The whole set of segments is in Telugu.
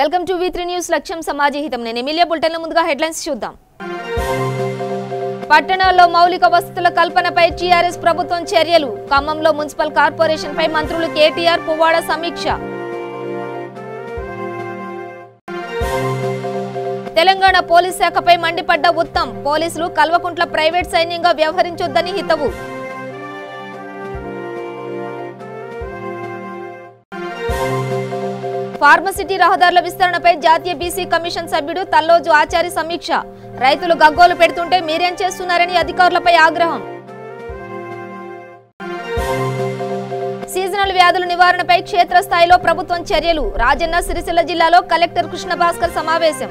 వెల్కమ్ టు V3 న్యూస్ లక్ష్యం సమాజహితం. నేను ఎమిలియా బులెటిన్ల ముందుగా హెడ్లైన్స్ చూద్దాం. పట్టణాల్లో మౌలిక వసతుల కల్పనపై టీఆర్ఎస్ ప్రభుత్వం చర్యలు. ఖమ్మంలో మున్సిపల్ కార్పొరేషన్ పై మంత్రులు కేటీఆర్, పువ్వాడ సమీక్ష. తెలంగాణ పోలీస్ శాఖపై మండిపడ్డ ఉత్తమ్. పోలీసులు కల్వకుంట్ల ప్రైవేట్ సైన్యంగా వ్యవహరించొద్దని హితవు. ఫార్మసిటీ రహదారుల విస్తరణపై జాతీయ బీసీ కమిషన్ సభ్యుడు తల్లోజు ఆచారి సమీక్ష. రైతులు గగ్గోలు పెడుతుంటే మీరేం చేస్తున్నారని అధికారులపై ఆగ్రహం. సీజనల్ వ్యాధుల నివారణపై క్షేత్రస్థాయిలో ప్రభుత్వం చర్యలు. రాజన్న సిరిసిల్ల జిల్లాలో కలెక్టర్ కృష్ణ భాస్కర్ సమావేశం.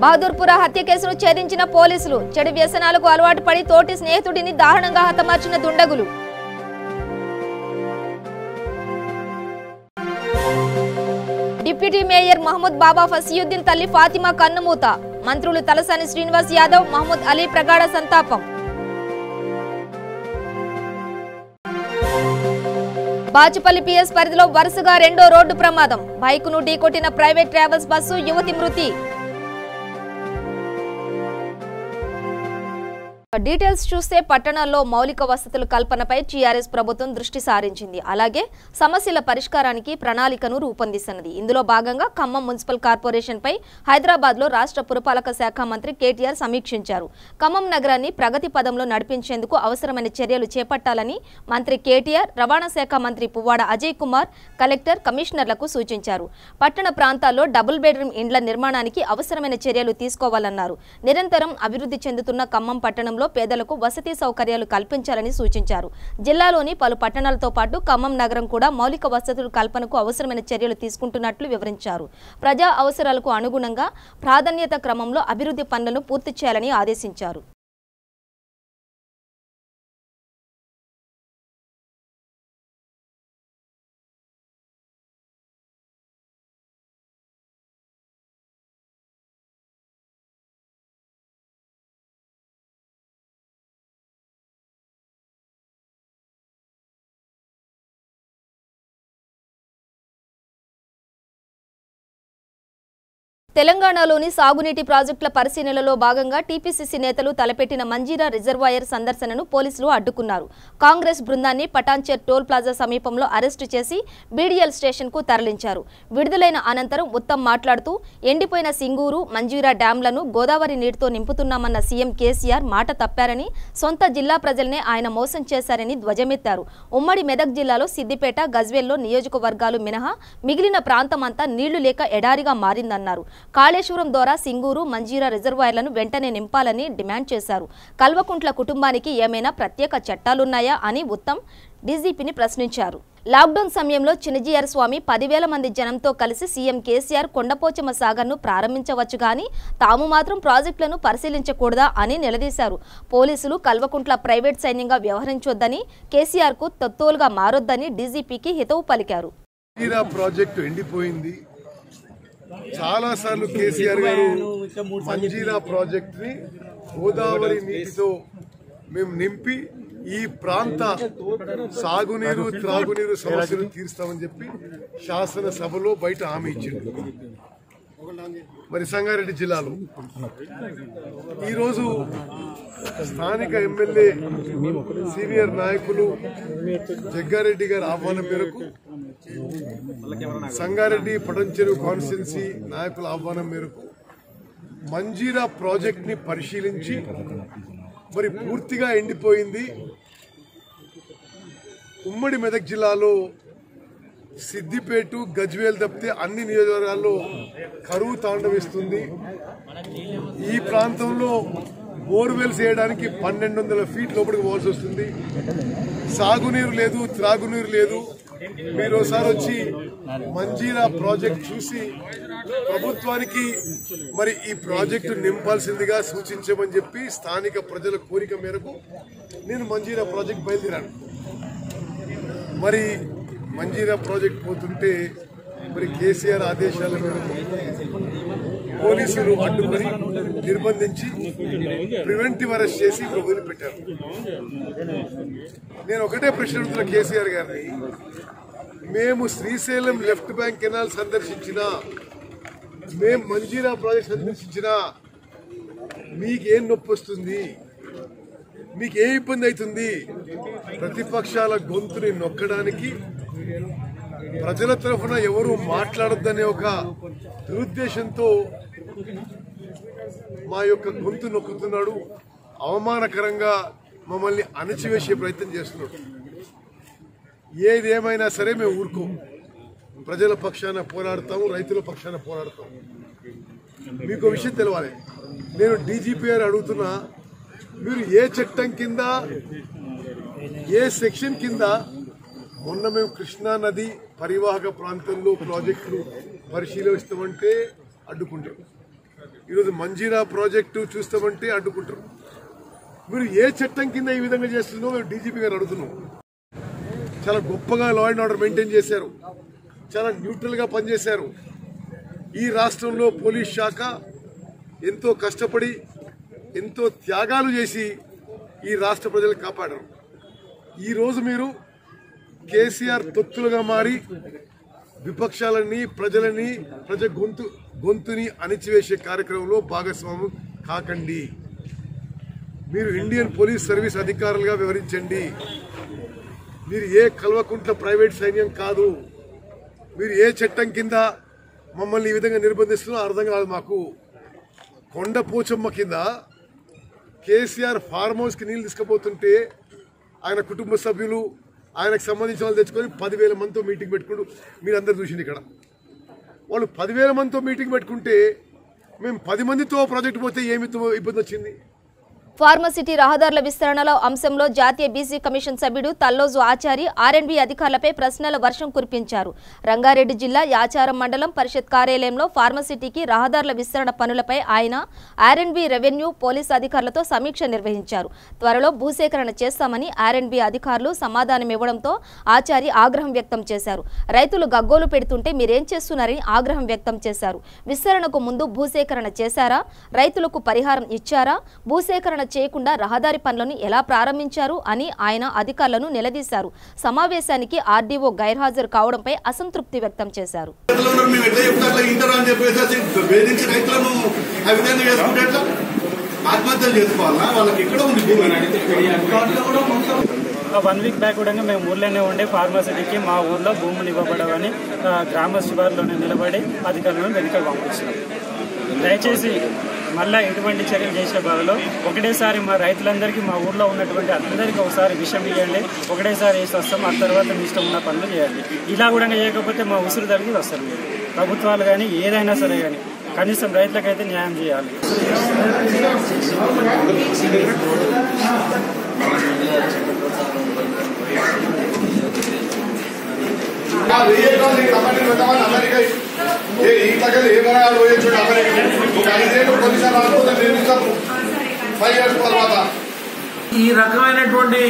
బహదూర్పుర హత్య కేసును ఛేదించిన పోలీసులు. చెడు వ్యసనాలకు అలవాటు పడి తోటి స్నేహితుడిని దారుణంగా హతమార్చిన దుండగులు. డిప్యూటీ మేయర్ మహమ్మద్ బాబా ఫసియుద్దీన్ తల్లి ఫాతిమా కన్నుమూత. మంత్రులు తలసాని శ్రీనివాస్ యాదవ్, మహమ్మద్ అలీ ప్రగాఢ సంతాపం. బాచుపల్లి పిఎస్ పరిధిలో వరుసగా రెండో రోడ్డు ప్రమాదం. బైకును ఢీకొట్టిన ప్రైవేట్ ట్రావెల్స్ బస్సు, యువతి మృతి. డీటెయిల్స్ చూస్తే పట్టణాల్లో మౌలిక వసతుల కల్పనపై టీఆర్ఎస్ ప్రభుత్వం దృష్టి సారించింది. అలాగే సమస్యల పరిష్కారానికి ప్రణాళికను రూపొందిస్తున్నది. ఇందులో భాగంగా ఖమ్మం మున్సిపల్ కార్పొరేషన్ పై హైదరాబాద్ లో రాష్ట్ర పురపాలక శాఖ మంత్రి కేటీఆర్ సమీక్షించారు. ఖమ్మం నగరాన్ని ప్రగతి పదంలో నడిపించేందుకు అవసరమైన చర్యలు చేపట్టాలని మంత్రి కేటీఆర్, రవాణా శాఖ మంత్రి పువ్వాడ అజయ్ కుమార్ కలెక్టర్, కమిషనర్లకు సూచించారు. పట్టణ ప్రాంతాల్లో డబుల్ బెడ్రూమ్ ఇండ్ల నిర్మాణానికి అవసరమైన చర్యలు తీసుకోవాలన్నారు. నిరంతరం అభివృద్ధి చెందుతున్న ఖమ్మం పట్టణంలో పేదలకు వసతి సౌకర్యాలు కల్పించాలని సూచించారు. జిల్లాలోని పలు పట్టణాలతో పాటు ఖమ్మం నగరం కూడా మౌలిక వసతుల కల్పనకు అవసరమైన చర్యలు తీసుకుంటున్నట్లు వివరించారు. ప్రజా అవసరాలకు అనుగుణంగా ప్రాధాన్యత క్రమంలో అభివృద్ధి పనులను పూర్తి చేయాలని ఆదేశించారు. తెలంగాణలోని సాగునీటి ప్రాజెక్టుల పరిశీలనలో భాగంగా టీపీసీసీ నేతలు తలపెట్టిన మంజీరా రిజర్వాయర్ సందర్శనను పోలీసులు అడ్డుకున్నారు. కాంగ్రెస్ బృందాన్ని పటాన్చెర్ టోల్ ప్లాజా సమీపంలో అరెస్టు చేసి బీడీఎల్ స్టేషన్ కు తరలించారు. విడుదలైన అనంతరం ఉత్తమ్ మాట్లాడుతూ ఎండిపోయిన సింగూరు, మంజీరా డ్యాంలను గోదావరి నీటితో నింపుతున్నామన్న సీఎం కేసీఆర్ మాట తప్పారని, సొంత జిల్లా ప్రజలనే ఆయన మోసం చేశారని ధ్వజమెత్తారు. ఉమ్మడి మెదక్ జిల్లాలో సిద్దిపేట, గజ్వేల్లో నియోజకవర్గాలు మినహా మిగిలిన ప్రాంతమంతా నీళ్లు లేక ఎడారిగా మారిందన్నారు. కాళేశ్వరం ద్వారా సింగూరు, మంజీరా రిజర్వాయర్లను వెంటనే నింపాలని డిమాండ్ చేశారు. కల్వకుంట్ల కుటుంబానికి ఏమైనా ప్రత్యేక చట్టాలున్నాయా అని ఉత్తమ్ డీజీపీని ప్రశ్నించారు. లాక్డౌన్ సమయంలో చినజీఆర్ స్వామి 10,000 మంది జనంతో కలిసి సీఎం కేసీఆర్ కొండపోచమ్మ సాగర్ను ప్రారంభించవచ్చు గాని తాము మాత్రం ప్రాజెక్టులను పరిశీలించకూడదా అని నిలదీశారు. పోలీసులు కల్వకుంట్ల ప్రైవేట్ సైన్యంగా వ్యవహరించొద్దని, కేసీఆర్ కు తొత్తోలుగా మారొద్దని డీజీపీకి హితవు పలికారు. ప్రాజెక్టు ఎండిపోయింది. చాలా సార్లు కేసీఆర్ గారు మంజీరా ప్రాజెక్ట్ ని గోదావరి నీటితో మేము నింపి ఈ ప్రాంత సాగునీరు, త్రాగునీరు సమస్యలు తీరుస్తామని చెప్పి శాసనసభలో బయట హామీ ఇచ్చింది. మరి సంగారెడ్డి జిల్లాలో ఈరోజు స్థానిక ఎమ్మెల్యే సీనియర్ నాయకులు జగ్గారెడ్డి గారి ఆహ్వానం మేరకు, సంగారెడ్డి పటంచెరు కాన్స్టిట్యున్సీ నాయకుల ఆహ్వానం మేరకు మంజీరా ప్రాజెక్ట్ ని పరిశీలించి మరి పూర్తిగా ఎండిపోయింది. ఉమ్మడి మెదక్ జిల్లాలో సిద్దిపేట, గజ్వేల్ తప్పితే అన్ని నియోజకవర్గాల్లో కరువు తాండవిస్తుంది. ఈ ప్రాంతంలో బోర్వెల్స్ వేయడానికి 1200 ఫీట్ లోపలికి పోవాల్సి వస్తుంది. సాగునీరు లేదు, త్రాగునీరు లేదు. మీరు ఒకసారి వచ్చి మంజీరా ప్రాజెక్ట్ చూసి ప్రభుత్వానికి మరి ఈ ప్రాజెక్టు నింపాల్సిందిగా సూచించమని చెప్పి స్థానిక ప్రజల కోరిక మేరకు నేను మంజీరా ప్రాజెక్ట్ బయలుదేరాను. మరి మంజీరా ప్రాజెక్ట్ పోతుంటే మరి కేసీఆర్ ఆదేశాల మేరకు పోలీసులు అడ్డుకొని నిర్బంధించి ప్రివెంటివ్ అరెస్ట్ చేసి వదిలిపెట్టారు. నేను ఒకటే ప్రశ్న అడుగుతున్నా కేసీఆర్ గారిని, మేము శ్రీశైలం లెఫ్ట్ బ్యాంక్ కెనాల్ సందర్శించినా, మేము మంజీరా ప్రాజెక్ట్ సందర్శించినా మీకేం నొప్పి వస్తుంది, మీకే ఇబ్బంది అవుతుంది? ప్రతిపక్షాల గొంతుని నొక్కడానికి, ప్రజల తరఫున ఎవరు మాట్లాడొద్దనే ఒక దురుద్దేశంతో మా యొక్క గొంతు నొక్కుతున్నాడు. అవమానకరంగా మమ్మల్ని అణచివేసే ప్రయత్నం చేస్తున్నాడు. ఏదేమైనా సరే మేము ఊరుకోం. ప్రజల పక్షాన పోరాడతాము, రైతుల పక్షాన పోరాడతాము. మీకు విషయం తెలవాలి, నేను డీజీపీ గారు అడుగుతున్నా, మీరు ఏ చట్టం కింద, ఏ సెక్షన్ కింద మొన్న మేము కృష్ణా నది పరివాహక ప్రాంతంలో ప్రాజెక్టులు పరిశీలిస్తామంటే అడ్డుకుంటారు, ఈరోజు మంజీరా ప్రాజెక్టు చూస్తామంటే అడ్డుకుంటారు. మీరు ఏ చట్టం కింద ఈ విధంగా చేస్తున్నారో మేము డీజీపీ గారు అడుగుతున్నాం. చాలా గొప్పగా లా అండ్ ఆర్డర్ మెయింటైన్ చేశారు, చాలా న్యూట్రల్గా పనిచేశారు. ఈ రాష్ట్రంలో పోలీస్ శాఖ ఎంతో కష్టపడి, ఎంతో త్యాగాలు చేసి ఈ రాష్ట్ర ప్రజలను కాపాడారు. ఈరోజు మీరు కేసీఆర్ తొత్తులుగా మారి విపక్షాలని, ప్రజ గొంతుని అణిచివేసే కార్యక్రమంలో భాగస్వామ్యం కాకండి. మీరు ఇండియన్ పోలీస్ సర్వీస్ అధికారులుగా వివరించండి. మీరు ఏ కల్వకుంట్ల ప్రైవేట్ సైన్యం కాదు. మీరు ఏ చట్టం కింద మమ్మల్ని ఈ విధంగా నిర్బంధిస్తున్నారో అర్థం కాదు మాకు. కొండపోచమ్మ కింద కేసీఆర్ ఫార్మ్ హౌస్కి నీళ్ళు తీసుకుపోతుంటే ఆయన కుటుంబ సభ్యులు, ఆయనకు సంబంధించిన వాళ్ళు తెచ్చుకొని 10,000 మందితో మీటింగ్ పెట్టుకుంటూ మీరందరూ చూసింది. ఇక్కడ వాళ్ళు 10,000 మందితో మీటింగ్ పెట్టుకుంటే మేము 10 మందితో ప్రాజెక్టు పోతే ఏమి ఇబ్బంది వచ్చింది? ఫార్మసిటీ రహదారుల విస్తరణలో అంశంలో జాతీయ బీసీ కమిషన్ సభ్యుడు తల్లోజు ఆచారి ఆర్ఎండ్బీ అధికారులపై ప్రశ్నల వర్షం కురిపించారు. రంగారెడ్డి జిల్లా యాచారం మండలం పరిషత్ కార్యాలయంలో ఫార్మసిటీకి రహదారుల విస్తరణ పనులపై ఆయన ఆర్ఎండ్బీ రెవెన్యూ పోలీసు అధికారులతో సమీక్ష నిర్వహించారు. త్వరలో భూసేకరణ చేస్తామని ఆర్ఎండ్బీ అధికారులు సమాధానమివ్వడంతో ఆచారి ఆగ్రహం వ్యక్తం చేశారు. రైతులు గగ్గోలు పెడుతుంటే మీరేం చేస్తున్నారని ఆగ్రహం వ్యక్తం చేశారు. విస్తరణకు ముందు భూసేకరణ చేశారా? రైతులకు పరిహారం ఇచ్చారా? భూసేకరణ చేయకుండా రహదారి పనులను ఎలా ప్రారంభించారు అని ఆయన అధికారులను నిలదీశారు. సమావేశానికి ఆర్డీఓ గైర్హాజరు కావడంపై అసంతృప్తి వ్యక్తం చేశారు. వన్ వీక్ బ్యాక్ కూడా మేము ఊర్లోనే ఉండే ఫార్మసిటీకి మా ఊర్లో భూములు ఇవ్వబడవని గ్రామ శివార్లోనే నిలబడి అధికారులను వెనుక పంపించినాం. దయచేసి మళ్ళీ ఎటువంటి చర్యలు చేసే బదులు ఒకటేసారి మా రైతులందరికీ, మా ఊర్లో ఉన్నటువంటి అందరికీ ఒకసారి విషయం ఇవ్వండి, ఒకటేసారి వేసి వస్తాం, ఆ తర్వాత మీ ఇష్టం ఉన్న పనులు చేయండి. ఇలా కూడా చేయకపోతే మా ఉసురు తగ్గి వస్తారు. మీరు ప్రభుత్వాలు కానీ ఏదైనా సరే కానీ కనీసం రైతులకైతే న్యాయం చేయాలి. ఈ రకమైనటువంటి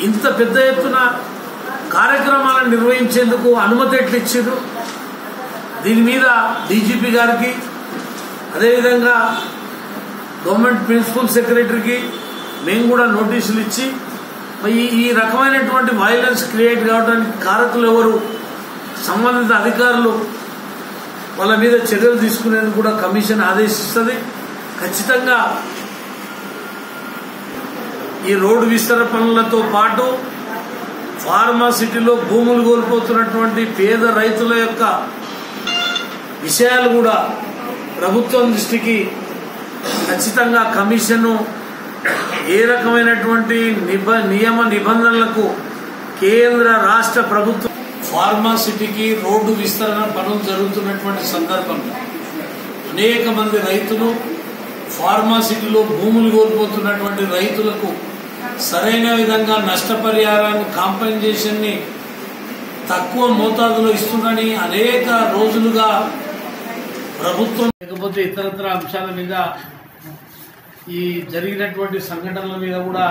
ఇంత పెద్ద ఎత్తున కార్యక్రమాలను నిర్వహించేందుకు అనుమతి ఎట్లు ఇచ్చారు? దీని మీద డీజీపీ గారికి, అదేవిధంగా గవర్నమెంట్ ప్రిన్సిపల్ సెక్రటరీకి మేము కూడా నోటీసులు ఇచ్చి ఈ రకమైనటువంటి వైలెన్స్ క్రియేట్ కావడానికి కారకులు ఎవరు, సంబంధిత అధికారులు వాళ్ళ మీద చర్యలు తీసుకునేందుకు కూడా కమిషన్ ఆదేశిస్తుంది. ఖచ్చితంగా ఈ రోడ్డు విస్తరణ పనులతో పాటు ఫార్మాసిటీలో భూములు కోల్పోతున్నటువంటి పేద రైతుల యొక్క విషయాలు కూడా ప్రభుత్వం దృష్టికి ఖచ్చితంగా కమిషను ఏ రకమైనటువంటి నియమ నిబంధనలకు కేంద్ర రాష్ట్ర ప్రభుత్వం ఫార్మాసిటీకి రోడ్డు విస్తరణ పనులు జరుగుతున్నటువంటి సందర్భంలో అనేక మంది రైతులు ఫార్మాసిటీలో భూములు కోల్పోతున్నటువంటి రైతులకు సరైన విధంగా నష్టపరిహారాన్ని, కాంపెన్సేషన్ ని తక్కువ మోతాదులో ఇస్తుందని అనేక రోజులుగా ప్రభుత్వం, లేకపోతే ఇతరత్ర అంశాల మీద, ఈ జరిగినటువంటి సంఘటనల మీద కూడా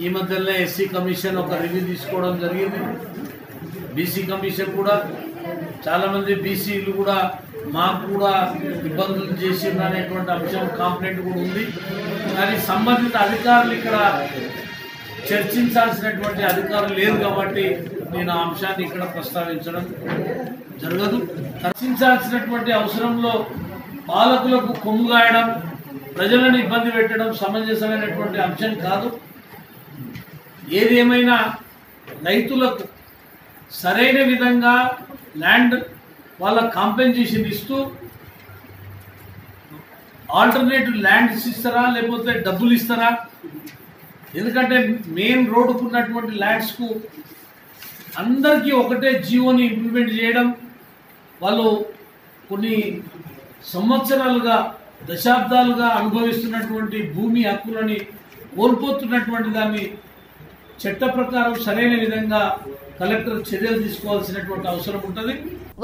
ఈ మధ్యలో ఎస్సీ కమిషన్ ఒక రివ్యూ తీసుకోవడం జరిగింది. బీసీ కమిషన్ కూడా చాలా మంది బీసీలు కూడా మాకు కూడా ఇబ్బందులు చేసిండ్రు అనేటువంటి అంశం కాంప్లైంట్ కూడా ఉంది. కానీ సంబంధిత అధికారులు ఇక్కడ చర్చించాల్సినటువంటి అధికారులు లేరు కాబట్టి నేను ఆ అంశాన్ని ఇక్కడ ప్రస్తావించడం జరగదు. చర్చించాల్సినటువంటి అవసరంలో పాలకులకు కొమ్ము గాయడం, ప్రజలను ఇబ్బంది పెట్టడం సమంజసమైనటువంటి అంశం కాదు. ఏది ఏమైనా రైతులకు సరైన విధంగా ల్యాండ్ వాళ్ళ కాంపెన్సేషన్ ఇస్తూ ఆల్టర్నేటివ్ ల్యాండ్స్ ఇస్తారా లేకపోతే డబ్బులు ఇస్తారా? ఎందుకంటే మెయిన్ రోడ్డుకు ఉన్నటువంటి ల్యాండ్స్కు అందరికీ ఒకటే జియోని ఇంప్లిమెంట్ చేయడం, వాళ్ళు కొన్ని సంవత్సరాలుగా దశాబ్దాలుగా అనుభవిస్తున్నటువంటి భూమి హక్కులని కోల్పోతున్నటువంటి దాన్ని చట్ట ప్రకారం సరైన విధంగా కలెక్టర్ చర్యలు తీసుకోవాల్సినటువంటి అవసరం ఉంటుంది.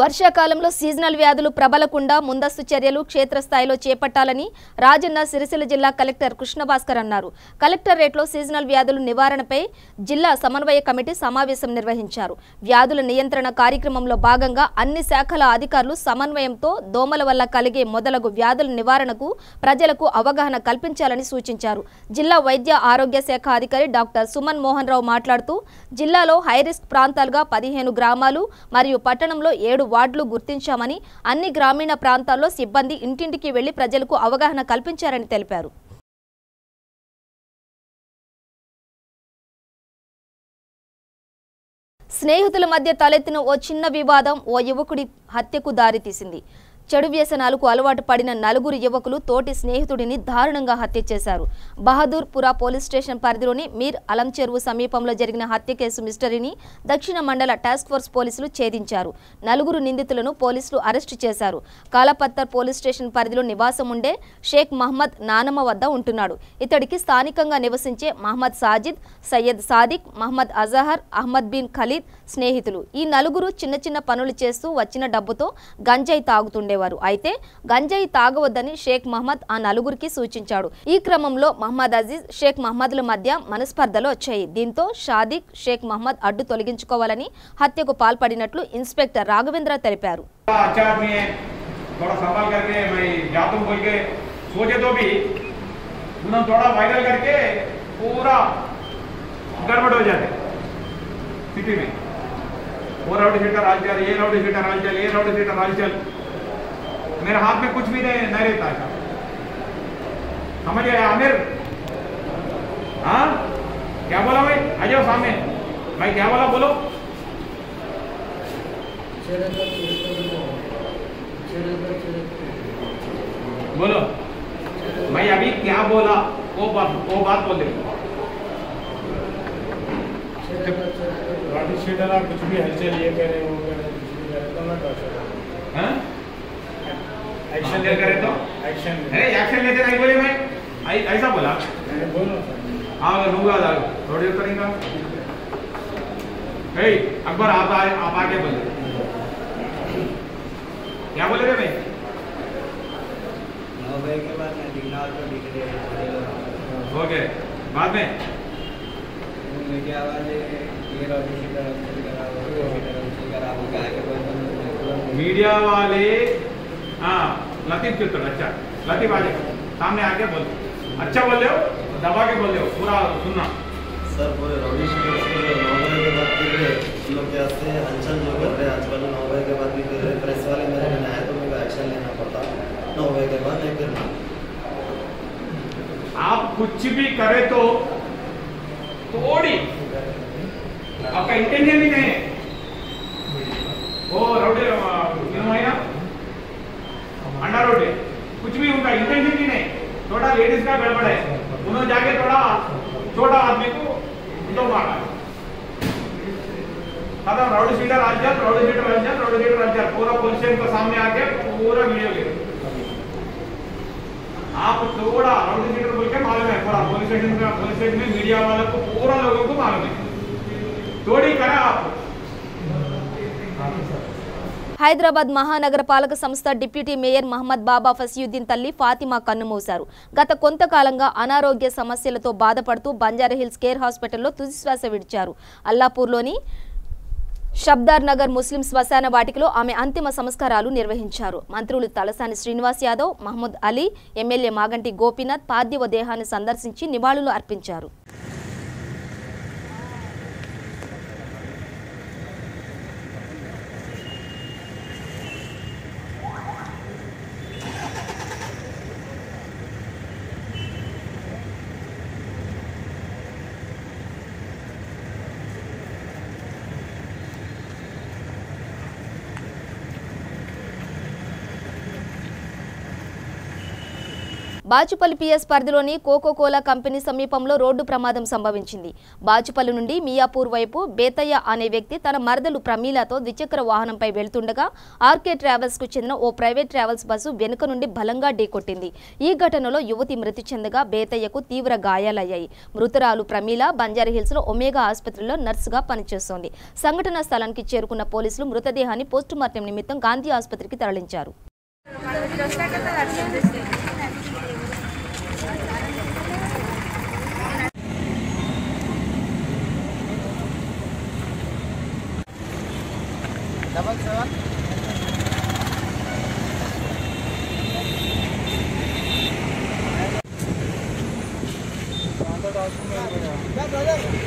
వర్షాకాలంలో సీజనల్ వ్యాధులు ప్రబలకుండా ముందస్తు చర్యలు క్షేత్రస్థాయిలో చేపట్టాలని రాజన్న సిరిసిల్ల జిల్లా కలెక్టర్ కృష్ణభాస్కర్ అన్నారు. కలెక్టరేట్లో సీజనల్ వ్యాధుల నివారణపై జిల్లా సమన్వయ కమిటీ సమావేశం నిర్వహించారు. వ్యాధుల నియంత్రణ కార్యక్రమంలో భాగంగా అన్ని శాఖల అధికారులు సమన్వయంతో దోమల వల్ల కలిగే మొదలగు వ్యాధుల నివారణకు ప్రజలకు అవగాహన కల్పించాలని సూచించారు. జిల్లా వైద్య ఆరోగ్య శాఖ అధికారి డాక్టర్ సుమన్ మోహన్ రావు మాట్లాడుతూ జిల్లాలో హైరిస్క్ ప్రాంతాలుగా 15 గ్రామాలు మరియు పట్టణంలో 7 వార్డులు గుర్తించామని, అన్ని గ్రామీణ ప్రాంతాల్లో సిబ్బంది ఇంటింటికి వెళ్లి ప్రజలకు అవగాహన కల్పించారని తెలిపారు. స్నేహితుల మధ్య తలెత్తిన ఓ చిన్న వివాదం ఓ యువకుడి హత్యకు దారితీసింది. చెడు వ్యసనాలకు అలవాటు పడిన 4 యువకులు తోటి స్నేహితుడిని దారుణంగా హత్య చేశారు. బహదూర్పురా పోలీస్ స్టేషన్ పరిధిలోని మీర్ అలం చెరువు సమీపంలో జరిగిన హత్య కేసు మిస్టరీని దక్షిణ మండల టాస్క్ ఫోర్స్ పోలీసులు ఛేదించారు. 4 నిందితులను పోలీసులు అరెస్టు చేశారు. కాలపత్తర్ పోలీస్ స్టేషన్ పరిధిలో నివాసం ఉండే షేక్ మహమ్మద్ నానమ్మ వద్ద ఉంటున్నాడు. ఇతడికి స్థానికంగా నివసించే మహమ్మద్ సాజిద్, సయ్యద్ సాదిక్, మహమ్మద్ అజహర్, అహ్మద్ బిన్ ఖలీద్ స్నేహితులు. ఈ 4 చిన్న చిన్న పనులు చేస్తూ వచ్చిన డబ్బుతో గంజాయి తాగుతుండే. అయితే గంజాయి తాగవద్దని షేక్ మహమ్మద్ ఆ 4కి సూచించాడు. ఈ క్రమంలో మహమ్మద్ అజీజ్, షేక్ మహమ్మద్ల మధ్య మనస్పర్ధలు వచ్చాయి. దీంతో షాదిక్, షేక్ మహమ్మద్ అడ్డు తొలగించుకోవాలని హత్యకు పాల్పడినట్లు ఇన్స్పెక్టర్ రాఘవేంద్ర తెలిపారు. मेरे हाथ में कुछ भी नहीं रहता था, समझ गए आमिर? हाँ क्या बोला भाई? आ जाओ सामने भाई, क्या बोला बोलो? बोलो भाई, अभी क्या बोला वो बात बोल दे। कुछ भी हलचल ये कह रहे हो, एक्शन ले करे तो एक्शन लेते नहीं बोले मैं, ऐसा बोला बोलो। हाँ लूंगा थोड़ी करेंगे। अकबर आप आगे बोले, क्या बोले रे भाई? 9 बजे के बाद ओके, बाद में मीडिया वाले हाँ लतीफ चित्र, अच्छा लतीफ आ जाए सामने आके बोल, अच्छा बोल रहे हो, दबा के बोल रहे हो, पूरा सुनना। सर पूरे रौडी शीटर्स को 9 बजे के बाद फिर लोग क्या से हलचल जो कर रहे हैं आजकल 9 बजे के बाद भी फिर प्रेस वाले मेरे में आए तो मुझे एक्शन लेना पड़ता। 9 बजे के बाद नहीं करना। आप कुछ भी करे तो थोड़ी आपका इंटेंशन भी नहीं है वो रौडी अंडा रोटी कुछ भी उनका इंटेंशन भी नहीं। थोड़ा लेडीज का गड़बड़ है, उन्होंने जाके थोड़ा छोटा आदमी को तो मारा। राउडी शीटर राजा पूरा पुलिस स्टेशन के सामने आके पूरा वीडियो ले। आप थोड़ा राउडी शीटर बोल के मालूम है, पूरा पुलिस स्टेशन में मीडिया वालों को पूरा लोगों को मालूम है, थोड़ी करा आप। హైదరాబాద్ మహానగర పాలక సంస్థ డిప్యూటీ మేయర్ మహమ్మద్ బాబా ఫసియుద్దీన్ తల్లి ఫాతిమా కన్నుమూశారు. గత కొంతకాలంగా అనారోగ్య సమస్యలతో బాధపడుతూ బంజారాహిల్స్ కేర్ హాస్పిటల్లో తుదిశ్వాస విడిచారు. అల్లాపూర్లోని షబ్దార్ నగర్ ముస్లిం శ్మశాన వాటికలో ఆమె అంతిమ సంస్కారాలు నిర్వహించారు. మంత్రులు తలసాని శ్రీనివాస్ యాదవ్, మహమ్మద్ అలీ, ఎమ్మెల్యే మాగంటి గోపీనాథ్ పార్థివ దేహాన్ని సందర్శించి నివాళులు అర్పించారు. బాచుపల్లి పిఎస్ పరిధిలోని కోకోకోలా కంపెనీ సమీపంలో రోడ్డు ప్రమాదం సంభవించింది. బాచుపల్లి నుండి మియాపూర్ వైపు బేతయ్య అనే వ్యక్తి తన మరదలు ప్రమీలతో ద్విచక్ర వాహనంపై వెళ్తుండగా ఆర్కే ట్రావెల్స్ కు చెందిన ఓ ప్రైవేట్ ట్రావెల్స్ బస్సు వెనుక నుండి బలంగా ఢీకొట్టింది. ఈ ఘటనలో యువతి మృతి చెందగా బేతయ్యకు తీవ్ర గాయాలయ్యాయి. మృతురాలు ప్రమీల బంజారాహిల్స్ లో ఒమేగా ఆసుపత్రిలో నర్సుగా పనిచేస్తోంది. సంఘటనా స్థలానికి చేరుకున్న పోలీసులు మృతదేహాన్ని పోస్టుమార్టం నిమిత్తం గాంధీ ఆసుపత్రికి తరలించారు.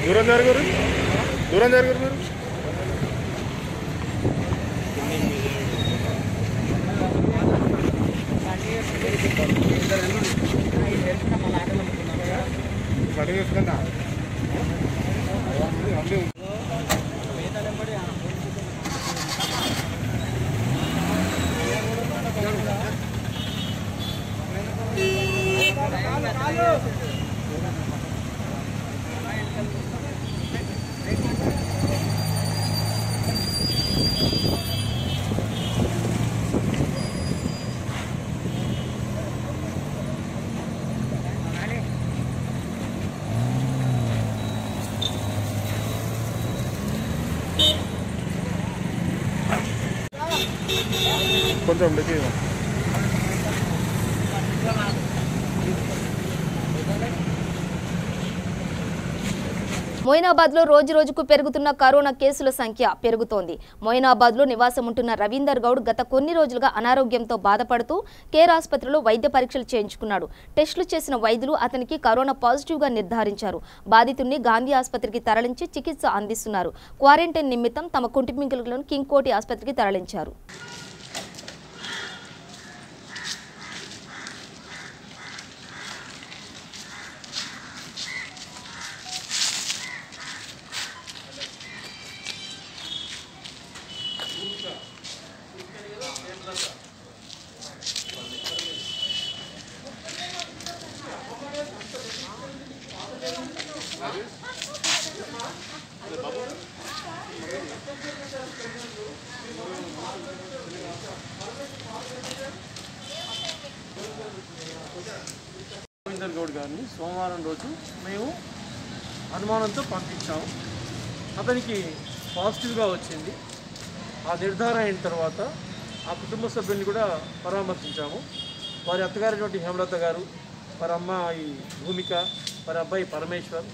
దూరం జరుగురు మీరు పడివేసుకున్నా కొంచెం మొయినాబాద్ లో రోజు రోజుకు పెరుగుతున్న కరోనా కేసుల సంఖ్య పెరుగుతోంది. మొయినాబాద్ లో నివాసం ఉంటున్న రవీందర్ గౌడ్ గత కొన్ని రోజులుగా అనారోగ్యంతో బాధపడుతూ కేర్ ఆసుపత్రిలో వైద్య పరీక్షలు చేయించుకున్నాడు. టెస్టులు చేసిన వైద్యులు అతనికి కరోనా పాజిటివ్ గా నిర్ధారించారు. బాధితుడిని గాంధీ ఆసుపత్రికి తరలించి చికిత్స అందిస్తున్నారు. క్వారంటైన్ నిమిత్తం తమ కుటుంబీకులను కింగ్ కోటి ఆసుపత్రికి తరలించారు. రవీందర్ గౌడ్ గారిని సోమవారం రోజు మేము అనుమానంతో పంపించాము. అతనికి పాజిటివ్గా వచ్చింది. ఆ నిర్ధారణ అయిన తర్వాత ఆ కుటుంబ సభ్యుల్ని కూడా పరామర్శించాము. వారి అత్తగారైనటువంటి హేమలత గారు, వారి అమ్మాయి భూమిక, వారి అబ్బాయి పరమేశ్వర్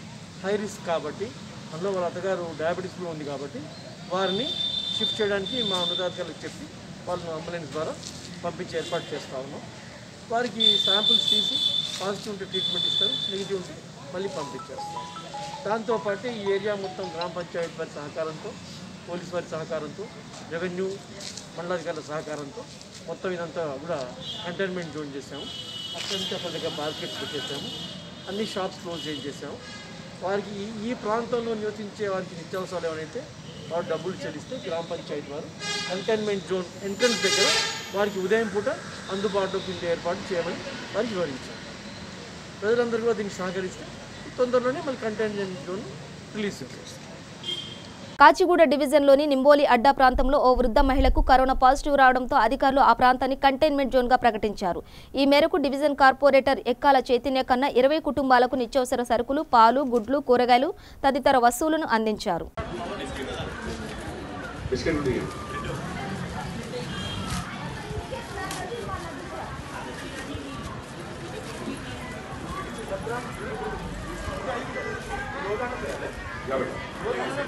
హై రిస్క్ కాబట్టి, అందులో వాళ్ళ అత్తగారు డయాబెటీస్లో ఉంది కాబట్టి వారిని షిఫ్ట్ చేయడానికి మా ఉన్నతాధికారులకు చెప్పి వాళ్ళని అంబులెన్స్ ద్వారా పంపించి ఏర్పాటు చేస్తా ఉన్నాం. వారికి శాంపుల్స్ తీసి పాజిటివ్ ఉంటే ట్రీట్మెంట్ ఇస్తారు, నెగిటివ్ ఉంటే మళ్ళీ పంపించేస్తాం. దాంతోపాటు ఈ ఏరియా మొత్తం గ్రామ పంచాయతీ వారి సహకారంతో, పోలీస్ వారి సహకారంతో, రెవెన్యూ మండలాధికారుల సహకారంతో మొత్తం ఇదంతా కూడా కంటైన్మెంట్ జోన్ చేసాము. అత్యంత పెద్దగా మార్కెట్స్ పెట్టేసాము. అన్ని షాప్స్ క్లోజ్ చేయించేసాము. వారికి ఈ ప్రాంతంలో నివసించే వారికి నిత్యావసరాలు ఏమైతే వారు డబ్బులు చెల్లిస్తే గ్రామ పంచాయతీ వారు కంటైన్మెంట్ జోన్ ఎంట్రన్స్ దగ్గర వారికి ఉదయం పూట అందుబాటులోకి ఉండే ఏర్పాటు చేయమని వారికి వివరించారు. ప్రజలందరూ కూడా దీనికి సహకరిస్తే తొందరలోనే మళ్ళీ కంటైన్మెంట్ జోన్ రిలీజ్ చేస్తారు. కాచిగూడ డివిజన్లోని నింబోలి అడ్డా ప్రాంతంలో ఓ వృద్ధ మహిళకు కరోనా పాజిటివ్ రావడంతో అధికారులు ఆ ప్రాంతాన్ని కంటైన్మెంట్ జోన్గా ప్రకటించారు. ఈ మేరకు డివిజన్ కార్పొరేటర్ ఎక్కాల చైతన్య కన్నా 20 కుటుంబాలకు నిత్యావసర సరుకులు, పాలు, గుడ్లు, కూరగాయలు తదితర వస్తువులను అందించారు.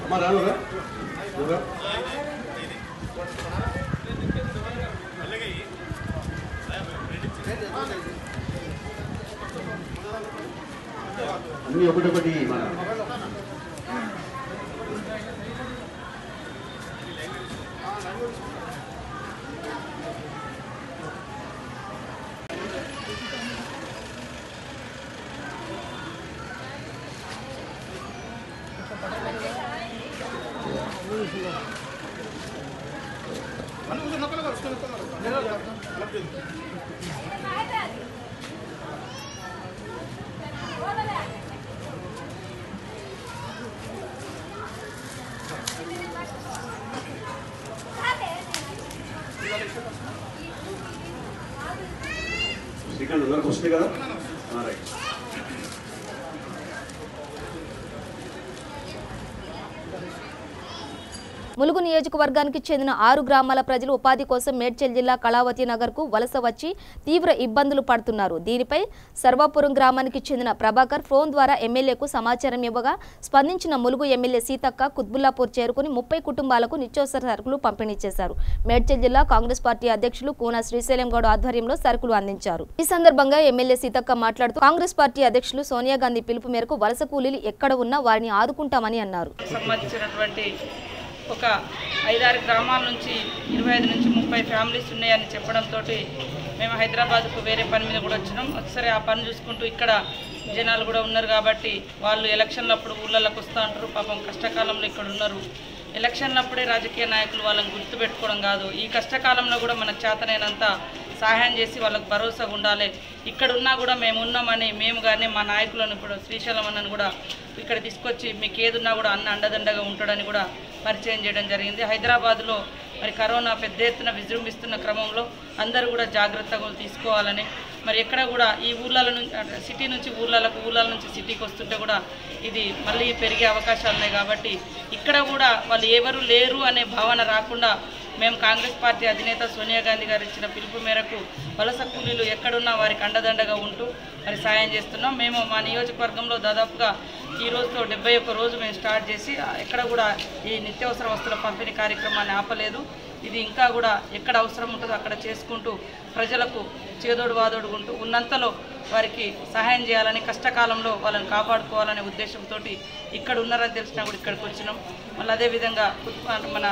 हमारा అన్నీ ఒకటొకటి శ్రీకాంత్ అందరికి వస్తుంది కదా రైట్. ములుగు నియోజకవర్గానికి చెందిన 6 గ్రామాల ప్రజలు ఉపాధి కోసం మేడ్చల్ జిల్లా కళావతి నగర్కు వలస వచ్చి తీవ్ర ఇబ్బందులు పడుతున్నారు. దీనిపై సర్వాపురం గ్రామానికి చెందిన ప్రభాకర్ ఫోన్ ద్వారా ఎమ్మెల్యేకు సమాచారం ఇవ్వగా స్పందించిన ములుగు ఎమ్మెల్యే సీతక్క కుత్బుల్లాపూర్ చేరుకుని 30 కుటుంబాలకు నిత్యావసర సరుకులు పంపిణీ చేశారు. మేడ్చల్ జిల్లా కాంగ్రెస్ పార్టీ అధ్యక్షులు కూన శ్రీశైలం గౌడ్ ఆధ్వర్యంలో సరుకులు అందించారు. ఈ సందర్భంగా ఎమ్మెల్యే సీతక్క మాట్లాడుతూ కాంగ్రెస్ పార్టీ అధ్యక్షులు సోనియా గాంధీ పిలుపు మేరకు వలస కూలీలు ఎక్కడ ఉన్నా వారిని ఆదుకుంటామని అన్నారు. ఒక 5-6 గ్రామాల నుంచి 25 నుంచి 30 ఫ్యామిలీస్ ఉన్నాయని చెప్పడంతో మేము హైదరాబాద్కు వేరే పని మీద కూడా వచ్చినాం. ఒకసారి ఆ పని చూసుకుంటూ ఇక్కడ జనాలు కూడా ఉన్నారు కాబట్టి వాళ్ళు ఎలక్షన్లప్పుడు ఊళ్ళలోకి వస్తూ ఉంటారు. పాపం కష్టకాలంలో ఇక్కడ ఉన్నారు. ఎలక్షన్లప్పుడే రాజకీయ నాయకులు వాళ్ళని గుర్తుపెట్టుకోవడం కాదు, ఈ కష్టకాలంలో కూడా మనకు చేతనైనంత సహాయం చేసి వాళ్ళకు భరోసాగా ఉండాలి. ఇక్కడ ఉన్నా కూడా మేము ఉన్నామని మేము కానీ మా నాయకులను ఇప్పుడు శ్రీశైలం అన్నను కూడా ఇక్కడ తీసుకొచ్చి మీకు ఏదున్నా కూడా అన్న అండదండగా ఉంటాడని కూడా పరిచయం చేయడం జరిగింది. హైదరాబాద్లో మరి కరోనా పెద్ద ఎత్తున విజృంభిస్తున్న క్రమంలో అందరూ కూడా జాగ్రత్తగా తీసుకోవాలని, మరి ఎక్కడ కూడా ఈ ఊళ్ళల నుంచి సిటీ నుంచి ఊళ్ళ నుంచి సిటీకి వస్తుంటే కూడా ఇది మళ్ళీ పెరిగే అవకాశాలు ఉన్నాయి కాబట్టి ఇక్కడ కూడా వాళ్ళు ఎవరు లేరు అనే భావన రాకుండా మేము కాంగ్రెస్ పార్టీ అధినేత సోనియా గాంధీ గారు ఇచ్చిన పిలుపు మేరకు వలస కూలీలు ఎక్కడున్నా వారికి అండదండగా ఉంటూ మరి సాయం చేస్తున్నాం. మేము మా నియోజకవర్గంలో దాదాపుగా ఈ రోజుతో 71 రోజు మేము స్టార్ట్ చేసి ఎక్కడ కూడా ఈ నిత్యావసర వస్తువుల పంపిణీ కార్యక్రమాన్ని ఆపలేదు. ఇది ఇంకా కూడా ఎక్కడ అవసరం ఉంటుందో అక్కడ చేసుకుంటూ ప్రజలకు చేదోడు వాదోడుకుంటూ ఉన్నంతలో వారికి సహాయం చేయాలని, కష్టకాలంలో వాళ్ళని కాపాడుకోవాలనే ఉద్దేశంతో ఇక్కడ ఉన్నారని తెలిసినా కూడా ఇక్కడికి వచ్చినాం. మళ్ళీ అదేవిధంగా మన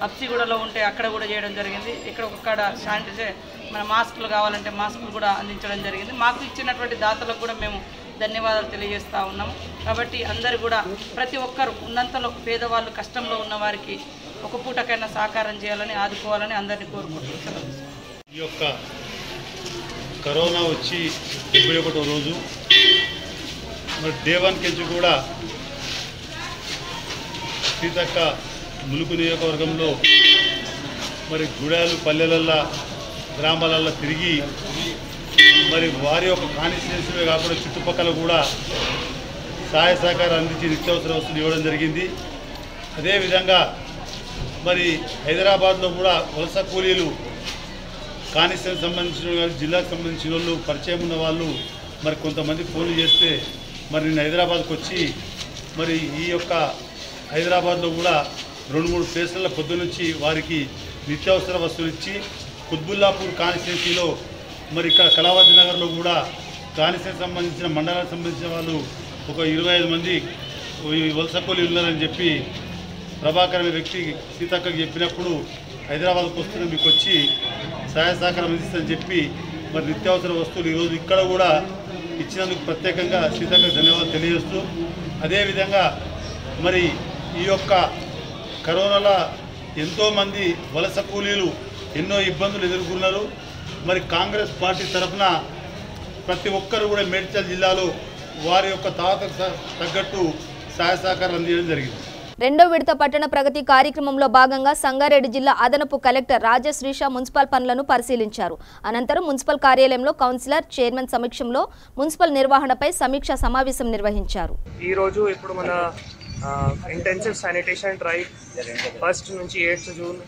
అప్సిగూడలో ఉంటే అక్కడ కూడా చేయడం జరిగింది. ఇక్కడ ఒక్కడ శానిటైజర్ మన మాస్కులు కావాలంటే మాస్కులు కూడా అందించడం జరిగింది. మాకు ఇచ్చినటువంటి దాతలకు కూడా మేము ధన్యవాదాలు తెలియజేస్తూ ఉన్నాము. కాబట్టి అందరూ కూడా ప్రతి ఒక్కరు ఉన్నంతలో పేదవాళ్ళు కష్టంలో ఉన్న వారికి ఒక పూటకైనా సహకారం చేయాలని, ఆదుకోవాలని అందరినీ కోరుకుంటున్నాం. ఈ యొక్క కరోనా వచ్చి 71వ రోజు మరి దేవానికి కూడా సీతక్క ములుగు నియోజకవర్గంలో మరి గుడాలు పల్లెలల్లో గ్రామాలల్లో తిరిగి మరి వారి యొక్క కాన్స్టిట్యున్సీ కాకుండా చుట్టుపక్కల కూడా సహాయ సహకారం అందించి నిత్యావసర వస్తువులు ఇవ్వడం జరిగింది. అదేవిధంగా మరి హైదరాబాద్లో కూడా వలస కూలీలు కాన్స్టిట్యున్సీకి సంబంధించిన జిల్లాకు సంబంధించిన వాళ్ళు పరిచయం ఉన్న వాళ్ళు మరి కొంతమంది ఫోన్లు చేస్తే మరి నేను హైదరాబాద్కి వచ్చి మరి ఈ యొక్క హైదరాబాద్లో కూడా 2-3 ప్లేసుల పొద్దునుంచి వారికి నిత్యావసర వస్తువులు ఇచ్చి కుత్బుల్లాపూర్ కాన్స్టిట్యున్సీలో మరి ఇక్కడ కళావతి నగర్లో కూడా కాన్స్టిట్యున్సీకి సంబంధించిన మండలానికి సంబంధించిన వాళ్ళు ఒక 25 మంది వలస కూలీలు ఉన్నారని చెప్పి ప్రభాకర్ అనే వ్యక్తి సీతక్కకి చెప్పినప్పుడు హైదరాబాద్కు వస్తున్న మీకు వచ్చి సహాయ సహకారం అందిస్తుందని చెప్పి మరి నిత్యావసర వస్తువులు ఈరోజు ఇక్కడ కూడా ఇచ్చినందుకు ప్రత్యేకంగా సీతక్కకి ధన్యవాదాలు తెలియజేస్తూ, అదేవిధంగా మరి ఈ యొక్క కరోనాలో ఎంతోమంది వలస కూలీలు ఎన్నో ఇబ్బందులు ఎదుర్కొన్నారు. మరి కాంగ్రెస్ పార్టీ తరఫున ప్రతి ఒక్కరు కూడా మేడ్చల్ జిల్లాలో వారి యొక్క తాతకు తగ్గట్టు సహాయ సహకారం అందించడం జరిగింది. రెండో విడత పట్టణ ప్రగతి కార్యక్రమంలో భాగంగా సంగారెడ్డి జిల్లా అదనపు కలెక్టర్ రాజశ్రీష మున్సిపల్ పనులను పరిశీలించారు. అనంతరం మున్సిపల్ కార్యాలయంలో కౌన్సిలర్, చైర్మన్ సమక్షంలో మున్సిపల్ నిర్వహణపై సమీక్షా సమావేశం నిర్వహించారు. ఈ రోజు ఇప్పుడు మన ఇంటెన్సివ్ శానిటేషన్ డ్రైవ్ 1 నుంచి 8 జూన్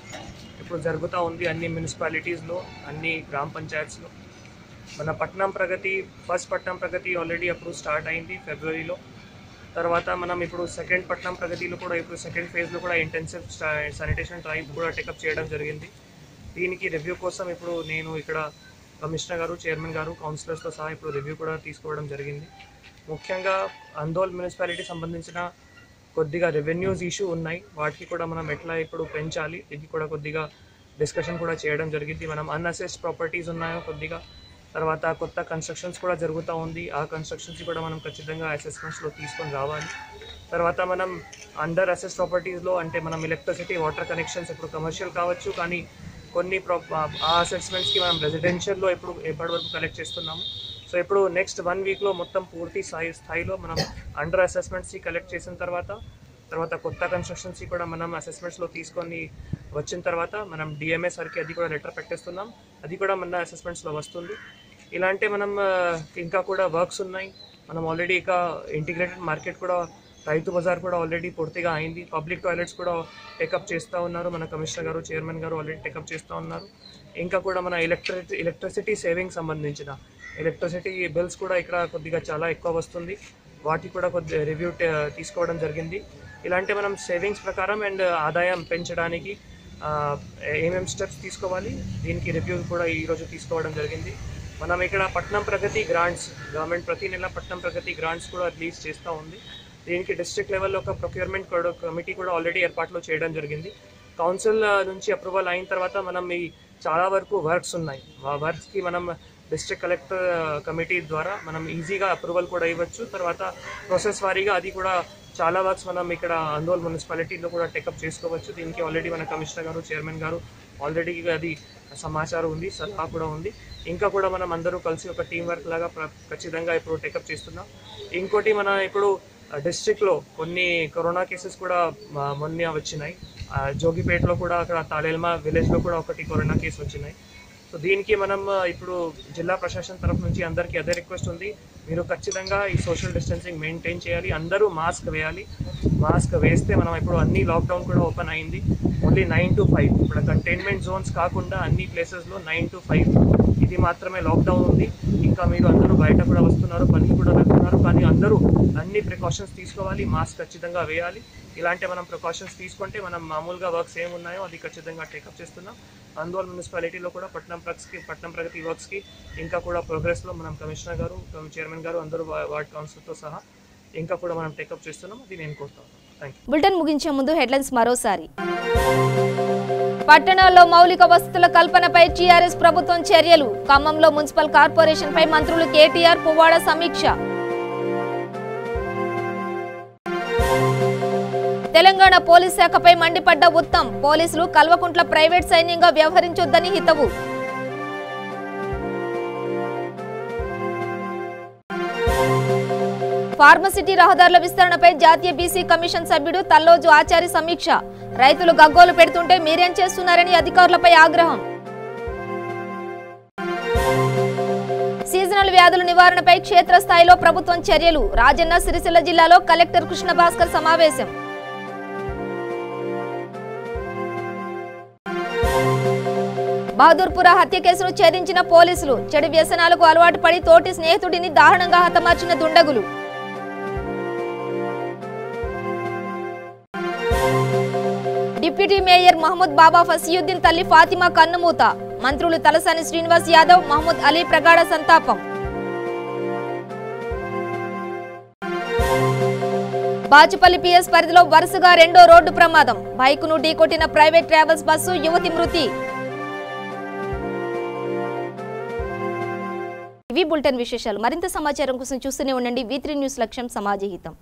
ఇప్పుడు జరుగుతూ ఉంది అన్ని మున్సిపాలిటీస్లో, అన్ని గ్రామ పంచాయత్స్లో. మన పట్టణం ప్రగతి ఫస్ట్ పట్టణం ప్రగతి ఆల్రెడీ అప్పుడు స్టార్ట్ అయింది ఫిబ్రవరిలో. తర్వాత మనం ఇప్పుడు సెకండ్ పట్టణం ప్రగతిలో కూడా ఇప్పుడు సెకండ్ ఫేజ్లో కూడా ఇంటెన్సివ్ శానిటేషన్ డ్రైవ్ కూడా టేకప్ చేయడం జరిగింది. దీనికి రివ్యూ కోసం ఇప్పుడు నేను ఇక్కడ కమిషనర్ గారు, చైర్మన్ గారు, కౌన్సిలర్స్తో సహా ఇప్పుడు రివ్యూ కూడా తీసుకోవడం జరిగింది. ముఖ్యంగా అందోల్ మున్సిపాలిటీ సంబంధించిన కొద్దిగా రెవెన్యూస్ ఇష్యూ ఉన్నాయి, వాటికి కూడా మనం ఎట్లా ఇప్పుడు పెంచాలి, ఇది కూడా కొద్దిగా డిస్కషన్ కూడా చేయడం జరిగింది. మనం అన్అసెస్డ్ ప్రాపర్టీస్ ఉన్నాయో కొద్దిగా, తర్వాత కొత్త కన్స్ట్రక్షన్స్ కూడా జరుగుతూ ఉంది, ఆ కన్స్ట్రక్షన్స్ కూడా మనం ఖచ్చితంగా అసెస్మెంట్స్లో తీసుకొని రావాలి. తర్వాత మనం అండర్ అసెస్ ప్రాపర్టీస్లో అంటే మనం ఎలక్ట్రిసిటీ వాటర్ కనెక్షన్స్ ఇప్పుడు కమర్షియల్ కావచ్చు, కానీ కొన్ని ఆ అసెస్మెంట్స్కి మనం రెసిడెన్షియల్లో ఎప్పటివరకు కలెక్ట్ చేస్తున్నాము. సో ఇప్పుడు నెక్స్ట్ 1 వీక్లో మొత్తం పూర్తి స్థాయిలో మనం అండర్ అసెస్మెంట్స్కి కలెక్ట్ చేసిన తర్వాత కొత్త కన్స్ట్రక్షన్స్కి కూడా మనం అసెస్మెంట్స్లో తీసుకొని వచ్చిన తర్వాత మనం డిఎంఎస్ఆర్కి అది కూడా లెటర్ పెట్టేస్తున్నాం, అది కూడా మన అసెస్మెంట్స్లో వస్తుంది. ఇలాంటి మనం ఇంకా కూడా వర్క్స్ ఉన్నాయి. మనం ఆల్రెడీ ఇక ఇంటిగ్రేటెడ్ మార్కెట్ కూడా రైతు బజార్ కూడా ఆల్రెడీ పూర్తిగా అయింది. పబ్లిక్ టాయిలెట్స్ కూడా టేకప్ చేస్తూ ఉన్నారు, మన కమిషనర్ గారు చైర్మన్ గారు ఆల్రెడీ టేకప్ చేస్తూ ఉన్నారు. ఇంకా కూడా మన ఎలక్ట్రిసిటీ సేవింగ్ సంబంధించిన ఎలక్ట్రిసిటీ బిల్స్ కూడా ఇక్కడ కొద్దిగా చాలా ఎక్కువ వస్తుంది, వాటి కూడా కొద్దిగా రివ్యూ తీసుకోవడం జరిగింది. ఇలాంటి మనం సేవింగ్స్ ప్రకారం అండ్ ఆదాయం పెంచడానికి ఏమేమి స్టెప్స్ తీసుకోవాలి దీనికి రివ్యూ కూడా ఈరోజు తీసుకోవడం జరిగింది. మనం ఇక్కడ పట్నం ప్రగతి గ్రాంట్స్ గవర్నమెంట్ ప్రతి నెల పట్నం ప్రగతి గ్రాంట్స్ కూడా రిలీజ్ చేస్తూ ఉంది. దీనికి డిస్ట్రిక్ట్ లెవెల్లో ఒక ప్రొక్యూర్మెంట్ కమిటీ కూడా ఆల్రెడీ ఏర్పాట్లు చేయడం జరిగింది. కౌన్సిల్ నుంచి అప్రూవల్ అయిన తర్వాత మనం ఈ చాలా వరకు వర్క్స్ ఉన్నాయి, ఆ వర్క్స్కి మనం డిస్ట్రిక్ట్ కలెక్టర్ కమిటీ ద్వారా మనం ఈజీగా అప్రూవల్ కూడా ఇవ్వచ్చు. తర్వాత ప్రాసెస్ వారీగా అది కూడా చాలా వర్క్స్ మనం ఇక్కడ అందోల్ మున్సిపాలిటీలో కూడా టేకప్ చేసుకోవచ్చు. దీనికి ఆల్రెడీ మన కమిషనర్ గారు చైర్మన్ గారు ఆల్రెడీ అది సమాచారం ఉంది, సలహా కూడా ఉంది. ఇంకా కూడా మనం అందరూ కలిసి ఒక టీం వర్క్ లాగా ఖచ్చితంగా ఇప్పుడు టేకప్ చేస్తున్నాం. ఇంకోటి మన ఇప్పుడు డిస్ట్రిక్ట్లో కొన్ని కరోనా కేసెస్ కూడా మొన్న వచ్చినాయి. జోగిపేటలో కూడా అక్కడ తాళేల్మా విలేజ్లో కూడా ఒకటి కరోనా కేసు వచ్చినాయి. సో దీనికి మనం ఇప్పుడు జిల్లా ప్రశాసన తరఫు నుంచి అందరికీ అదే రిక్వెస్ట్ ఉంది, మీరు ఖచ్చితంగా ఈ సోషల్ డిస్టెన్సింగ్ మెయింటైన్ చేయాలి, అందరూ మాస్క్ వేయాలి. మాస్క్ వేస్తే మనం ఇప్పుడు అన్ని లాక్డౌన్ కూడా ఓపెన్ అయింది, ఓన్లీ 9 to 5 ఇప్పుడు కంటైన్మెంట్ జోన్స్ కాకుండా అన్ని ప్లేసెస్లో 9 to 5 ఇది మాత్రమే లాక్డౌన్ ఉంది. ఇంకా మీరు అందరూ బయట కూడా వస్తున్నారు, పనికి కూడా వెళ్తున్నారు, కానీ అందరూ అన్ని ప్రికాషన్స్ తీసుకోవాలి, మాస్క్ ఖచ్చితంగా వేయాలి. ఇలాంటి మనం ప్రికాషన్స్ తీసుకుంటే మనం మామూలుగా వర్క్స్ ఏమున్నాయో అది ఖచ్చితంగా టేకప్ చేస్తున్నాం. అందోల్ మున్సిపాలిటీలో కూడా పట్నం ప్రగతి వర్క్స్కి ఇంకా కూడా ప్రోగ్రెస్లో మనం కమిషనర్ గారు చైర్మన్ గారు అందరూ వార్డ్ కౌన్సిల్తో సహా ఇంకా కూడా మనం టేకప్ చేస్తున్నాం, అది నేను కోరుతాను. Thank you. బులెటిన్ ముగించే ముందు హెడ్లైన్స్ మరోసారి. పట్టణాల్లో మౌలిక వసతుల కల్పనపై టీఆర్ఎస్ ప్రభుత్వం చర్యలు, ఖమ్మంలో మున్సిపల్ కార్పొరేషన్ పై మంత్రులు కేటీఆర్ పువ్వాడ సమీక్ష. తెలంగాణ పోలీస్ శాఖపై మండిపడ్డ ఉత్తమ్, పోలీసులు కల్వకుంట్ల ప్రైవేట్ సైన్యంగా వ్యవహరించొద్దని హితవు. ఫార్మసిటీ రహదారుల విస్తరణపై జాతీయ బీసీ కమిషన్ సభ్యుడు తల్లోజు ఆచారి సమీక్ష, రైతులు గగ్గోలు పెడుతుంటే మీరేం చేస్తున్నారని అధికారులపై ఆగ్రహం. సీజనల్ వ్యాధుల నివారణపై క్షేత్రస్థాయిలో ప్రభుత్వం చర్యలు, రాజన్న సిరిసిల్ల జిల్లాలో కలెక్టర్ కృష్ణ భాస్కర్ సమావేశం. బహదూర్పుర హత్య కేసును ఛేదించిన పోలీసులు, చెడు వ్యసనాలకు అలవాటు పడి తోటి స్నేహితుడిని దారుణంగా హతమార్చిన దుండగులు. డిప్యూటీ మేయర్ మహమ్మద్ బాబా ఫసియుద్దీన్ తల్లి ఫాతిమా కన్నుమూత, మంత్రులు తలసాని శ్రీనివాస్ యాదవ్, మహమ్మద్ అలీ ప్రగాఢ సంతాపం. బాచుపల్లి పిఎస్ పరిధిలో వరుసగా రెండో రోడ్డు ప్రమాదం, బైకును ఢీకొట్టిన ప్రైవేట్ ట్రావెల్స్ బస్సు, యువతి మృతి. ఇవి బులెటిన్ విశేషాలు. మరింత సమాచారం కోసం చూస్తూనే ఉండండి V3 న్యూస్ లక్ష్యం సమాజహితం.